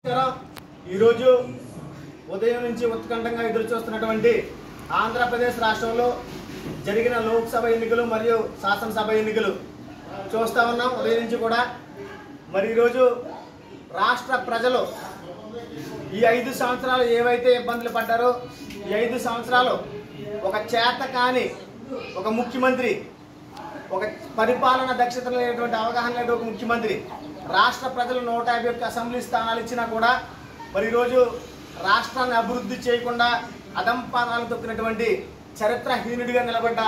ఈరోజు ఉదయం నుంచి ఉత్కంఠంగా ఎదురు చూస్తున్నటువంటి ఆంధ్రప్రదేశ్ రాష్ట్రంలో జరిగిన లోక్సభ ఎన్నికలు మరియు శాసనసభ ఎన్నికలు చూస్తూ ఉన్నాం. ఉదయం నుంచి కూడా మరి ఈరోజు రాష్ట్ర ప్రజలు ఈ 5 సంవత్సరాలు ఏవైతే ఇబ్బందులు పడ్డారో ఈ 5 సంవత్సరాలు ఒక చేతకాని ఒక ముఖ్యమంత్రి, ఒక పరిపాలన దక్షత లేనటువంటి అవగాహన లేని ఒక ముఖ్యమంత్రి, రాష్ట్ర ప్రజలు 151 అసెంబ్లీ స్థానాలు ఇచ్చినా కూడా మరి ఈరోజు రాష్ట్రాన్ని అభివృద్ధి చేయకుండా అదంపాదాలు తొక్కినటువంటి చరిత్రహీనుడిగా నిలబడ్డ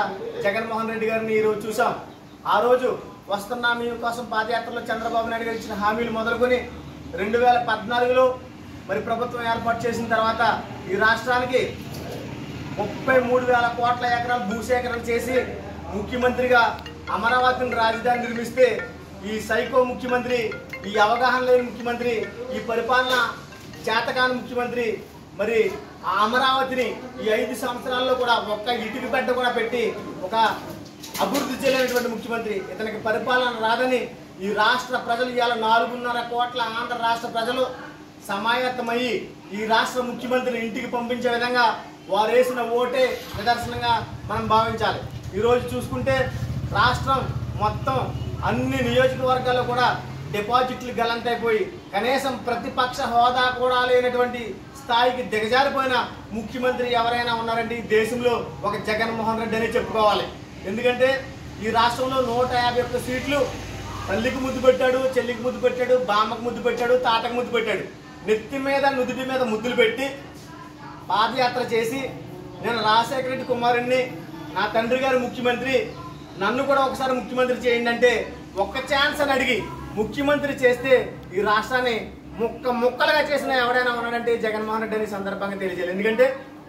జగన్మోహన్ రెడ్డి గారిని ఈరోజు చూసాం. ఆ రోజు వస్తున్న మీకోసం పాదయాత్రలో చంద్రబాబు నాయుడు గారు ఇచ్చిన హామీలు మొదలుకొని 2014లో మరి ప్రభుత్వం ఏర్పాటు చేసిన తర్వాత ఈ రాష్ట్రానికి 33,000 కోట్ల ఎకరాలు భూసేకరణ చేసి ముఖ్యమంత్రిగా అమరావతిని రాజధాని నిర్మిస్తే ఈ సైకో ముఖ్యమంత్రి, ఈ అవగాహన లేని ముఖ్యమంత్రి, ఈ పరిపాలన చేతకాని ముఖ్యమంత్రి మరి ఆ అమరావతిని ఈ 5 సంవత్సరాల్లో కూడా ఒక్క ఇటుక పెట్ట కూడా పెట్టి ఒక అభివృద్ధి చేయలేనటువంటి ముఖ్యమంత్రి, ఇతనికి పరిపాలన రాదని ఈ రాష్ట్ర ప్రజలు ఇవాళ 4.5 కోట్ల ఆంధ్ర రాష్ట్ర ప్రజలు సమాయత్తమయ్యి ఈ రాష్ట్ర ముఖ్యమంత్రిని ఇంటికి పంపించే విధంగా వారు వేసిన ఓటే నిదర్శనంగా మనం భావించాలి. ఈరోజు చూసుకుంటే రాష్ట్రం మొత్తం అన్ని నియోజకవర్గాల్లో కూడా డిపాజిట్లు గల్లంతైపోయి కనీసం ప్రతిపక్ష హోదా కూడా లేనటువంటి స్థాయికి దిగజారిపోయిన ముఖ్యమంత్రి ఎవరైనా ఉన్నారంటే ఈ దేశంలో ఒక జగన్మోహన్ రెడ్డి అని చెప్పుకోవాలి. ఎందుకంటే ఈ రాష్ట్రంలో 151 సీట్లు తల్లికి ముద్దు పెట్టాడు, చెల్లికి ముద్దు పెట్టాడు, బామ్మకు ముద్దు పెట్టాడు, తాతకు ముద్దు పెట్టాడు. నెత్తి మీద నుదుటి మీద ముద్దులు పెట్టి పాదయాత్ర చేసి నేను రాజశేఖర రెడ్డి కుమారుణ్ణి, నా తండ్రి గారు ముఖ్యమంత్రి, నన్ను కూడా ఒకసారి ముఖ్యమంత్రి చేయండి అంటే ఒక్క ఛాన్స్ అని అడిగి ముఖ్యమంత్రి చేస్తే ఈ రాష్ట్రాన్ని ముక్కలుగా చేసిన ఎవడైనా ఉన్నాడంటే జగన్మోహన్ రెడ్డి అని సందర్భంగా తెలియజేయాలి. ఎందుకంటే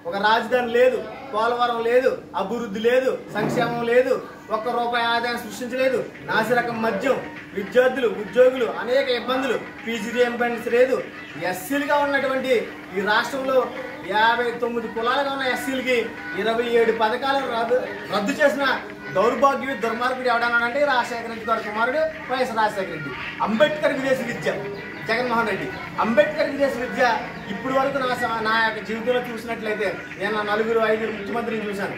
ఒక రాజధాని లేదు, పోలవరం లేదు, అభివృద్ధి లేదు, సంక్షేమం లేదు, ఒక్క రూపాయి ఆదాయం సృష్టించలేదు, నాసిరకం మద్యం, విద్యార్థులు ఉద్యోగులు అనేక ఇబ్బందులు, పీజీ రియంబర్స్మెంట్ లేదు. ఎస్సీలుగా ఉన్నటువంటి ఈ రాష్ట్రంలో 59 కులాలుగా ఉన్న ఎస్సీలకి 27 పథకాలు రద్దు చేసిన దౌర్భాగ్యుడు దుర్మార్గుడు ఎవడన్నాడంటే రాజశేఖర రెడ్డి గారి కుమారుడు వైఎస్ రాజశేఖర రెడ్డి. అంబేద్కర్ విదేశీ విద్య జగన్మోహన్ రెడ్డి. అంబేద్కర్ విదేశీ విద్య ఇప్పుడు వరకు నా యొక్క జీవితంలో చూసినట్లయితే నేను 4-5 ముఖ్యమంత్రిని చూశాను.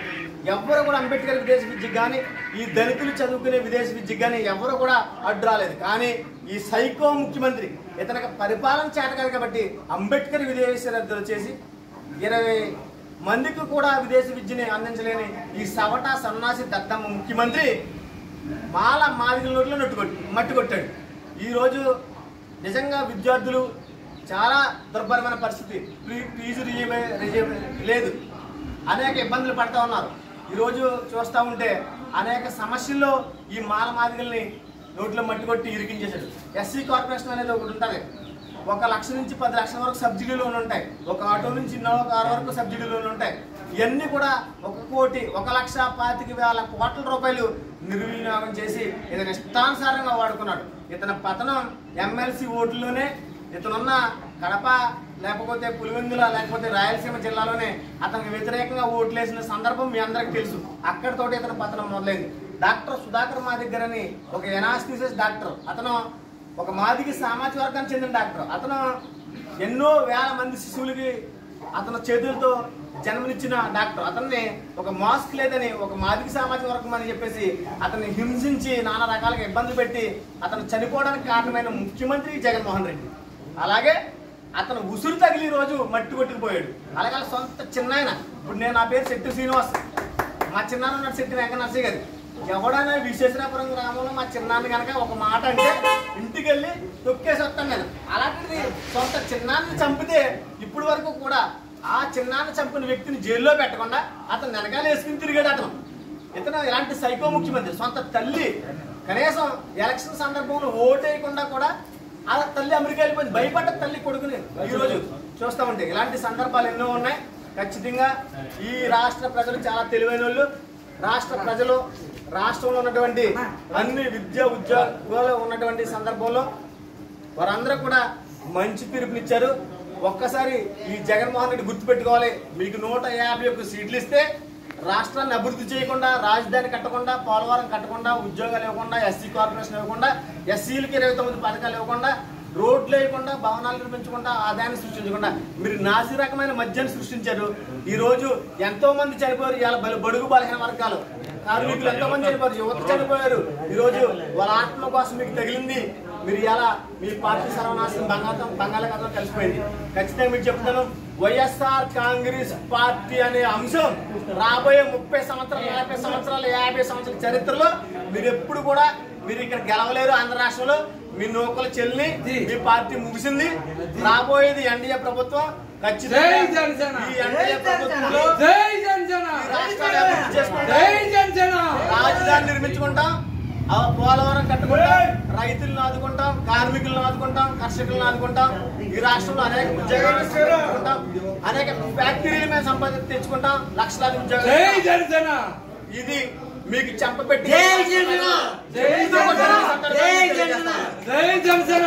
ఎవరు కూడా అంబేద్కర్ విదేశీ విద్యకు కానీ ఈ దళితులు చదువుకునే విదేశీ విద్యకు కానీ ఎవరు కూడా అడ్డు రాలేదు. కానీ ఈ సైకో ముఖ్యమంత్రి ఇతనికి పరిపాలన చేత కాదు కాబట్టి అంబేద్కర్ విదేశీ రద్దు చేసి 20 మందికి కూడా విదేశీ విద్యని అందించలేని ఈ సవటా సన్నాసి దద్దమ్మ ముఖ్యమంత్రి మాదిగల నోట్లో మట్టి కొట్టాడు. ఈరోజు నిజంగా విద్యార్థులు చాలా దుర్భరమైన పరిస్థితి, ఫీజు లేదు, అనేక ఇబ్బందులు పడుతూ ఉన్నారు. ఈరోజు చూస్తూ ఉంటే అనేక సమస్యల్లో ఈ మాదిగల్ని నోట్లో మట్టి కొట్టి ఇరికించేశాడు. ఎస్సీ కార్పొరేషన్ అనేది ఒకటి ఉంటుంది. 1 లక్ష నుంచి 10 లక్షల వరకు సబ్సిడీ లోన్లు ఉంటాయి. ఒక ఆటో నుంచి ఇన్నోవా కారు వరకు సబ్సిడీ లోన్లు ఉంటాయి. ఇవన్నీ కూడా 1,25,000 కోట్ల రూపాయలు నిర్వినియోగం చేసి ఇతను ఇష్టానుసారంగా వాడుకున్నాడు. ఇతని పతనం ఎమ్మెల్సీ ఓట్లలోనే, ఇతనున్న కడప లేకపోతే పులివెందుల లేకపోతే రాయలసీమ జిల్లాలోనే అతనికి వ్యతిరేకంగా ఓట్లేసిన సందర్భం మీ అందరికీ తెలుసు. అక్కడితోటి ఇతని పతనం మొదలైంది. డాక్టర్ సుధాకర్ మాదిగ అని ఒక ఎనాస్థీసిస్ డాక్టర్, అతను ఒక మాదిగ సామాజిక వర్గానికి చెందిన డాక్టర్. అతను ఎన్నో వేల మంది శిశువులకి అతను చేతులతో జన్మనిచ్చిన డాక్టర్. అతన్ని ఒక మాస్క్ లేదని ఒక మాదిగ సామాజిక వర్గం అని చెప్పేసి అతన్ని హింసించి నానా రకాలుగా ఇబ్బందులు పెట్టి అతను చనిపోవడానికి కారణమైన ముఖ్యమంత్రి జగన్మోహన్ రెడ్డి. అలాగే అతను ఉసురు తగిలి రోజు మట్టి కొట్టుకుపోయాడు. అలాగే సొంత చిన్నాయన, ఇప్పుడు నా పేరు శెట్టి శ్రీనివాస్, మా చిన్నాన్న ఉన్నాడు శెట్టి వెంకట నర్సయ్య గారు. ఎవడైనా విశ్వేశ్వరాపురం గ్రామంలో మా చిన్నాన్న కనుక ఒక మాట అంటే ఇంటికి వెళ్ళి తొక్కేసి వస్తాను నేను. అలాంటిది సొంత చిన్నాన్ని చంపితే ఇప్పుడు వరకు కూడా ఆ చిన్నాన్ని చంపిన వ్యక్తిని జైల్లో పెట్టకుండా అతను వెనకాల వేసుకుని తిరిగాడు అతను. ఇతను ఇలాంటి సైకో ముఖ్యమంత్రి. సొంత తల్లి కనీసం ఎలక్షన్ సందర్భంలో ఓటేయకుండా కూడా ఆ తల్లి అమెరికా వెళ్ళిపోయింది. భయపడ్డ తల్లి కొడుకుని ఈరోజు చూస్తూ ఉంటే ఇలాంటి సందర్భాలు ఎన్నో ఉన్నాయి. ఖచ్చితంగా ఈ రాష్ట్ర ప్రజలు చాలా తెలివైన వాళ్ళు. రాష్ట్ర ప్రజలు రాష్ట్రంలో ఉన్నటువంటి అన్ని విద్యా ఉద్యోగాలు ఉన్నటువంటి సందర్భంలో వారందరూ కూడా మంచి తీర్పునిచ్చారు. ఒక్కసారి ఈ జగన్మోహన్ రెడ్డి గుర్తుపెట్టుకోవాలి. మీకు 151 సీట్లు ఇస్తే రాష్ట్రాన్ని అభివృద్ధి చేయకుండా, రాజధాని కట్టకుండా, పోలవరం కట్టకుండా, ఉద్యోగాలు ఇవ్వకుండా, ఎస్సీ కార్పొరేషన్ ఇవ్వకుండా, ఎస్సీలకి 29 పథకాలు ఇవ్వకుండా రోడ్లు వేయకుండా, భవనాలు నిర్మించకుండా, ఆదాయాన్ని సృష్టించకుండా మీరు నాసి రకమైన మద్యాన్ని సృష్టించారు. ఈ రోజు ఎంతో మంది చనిపోయారు. ఇవాళ బడుగు బలహీన వర్గాలు కార్మికులు ఎంతో మంది చనిపోయారు, యువత చనిపోయారు. ఈ రోజు వాళ్ళ ఆత్మ కోసం మీకు తగిలింది. మీరు ఇలా మీ పార్టీ సర్వనాశనం బంగాళాఖాతంలో కలిసిపోయింది. ఖచ్చితంగా మీకు చెప్తాను, వైఎస్ఆర్ కాంగ్రెస్ పార్టీ అనే అంశం రాబోయే 30 సంవత్సరాలు, 40 సంవత్సరాలు, 50 సంవత్సరాల చరిత్రలో మీరు ఎప్పుడు కూడా మీరు ఇక్కడ గెలవలేరు. ఆంధ్ర రాష్ట్రంలో మీ నూకల చెల్లి మీ పార్టీ ముగిసింది. రాబోయేది ఎన్డీఏ ప్రభుత్వం. ఖచ్చితంగా ఈ ఎన్డీఏ ప్రభుత్వంలో రాష్ట్రాన్ని అభివృద్ధి చేసుకుంటాం, రాజధాని నిర్మించుకుంటాం, పోలవరం కట్టుకుంటాం, రైతులను ఆదుకుంటాం, కార్మికులను ఆదుకుంటాం, కర్షకులను ఆదుకుంటాం. ఈ రాష్ట్రంలో అనేక ఉద్యోగాలు తెచ్చుకుంటాం, అనేక ఫ్యాక్టరీలు మేము సంపాదించి తెచ్చుకుంటాం, లక్షలాది ఉద్యోగాలు. ఇది మీకు చెప్పబెట్టి జై జనసేన